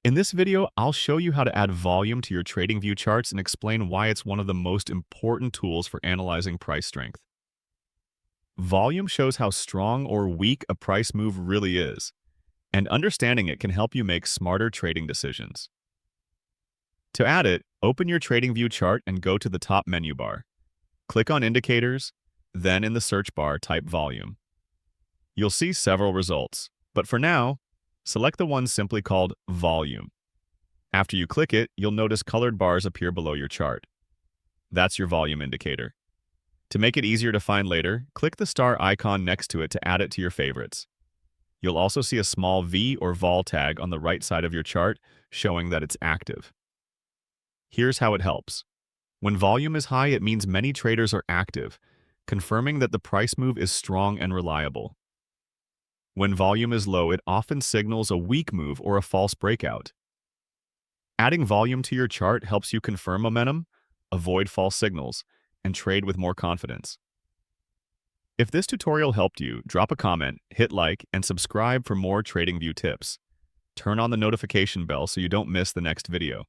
In this video, I'll show you how to add volume to your TradingView charts and explain why it's one of the most important tools for analyzing price strength. Volume shows how strong or weak a price move really is, and understanding it can help you make smarter trading decisions. To add it, open your TradingView chart and go to the top menu bar. Click on Indicators, then in the search bar type Volume. You'll see several results, but for now, select the one simply called Volume. After you click it, you'll notice colored bars appear below your chart. That's your volume indicator. To make it easier to find later, click the star icon next to it to add it to your favorites. You'll also see a small V or vol tag on the right side of your chart, showing that it's active. Here's how it helps. When volume is high, it means many traders are active, confirming that the price move is strong and reliable. When volume is low, it often signals a weak move or a false breakout. Adding volume to your chart helps you confirm momentum, avoid false signals, and trade with more confidence. If this tutorial helped you, drop a comment, hit like, and subscribe for more TradingView tips. Turn on the notification bell so you don't miss the next video.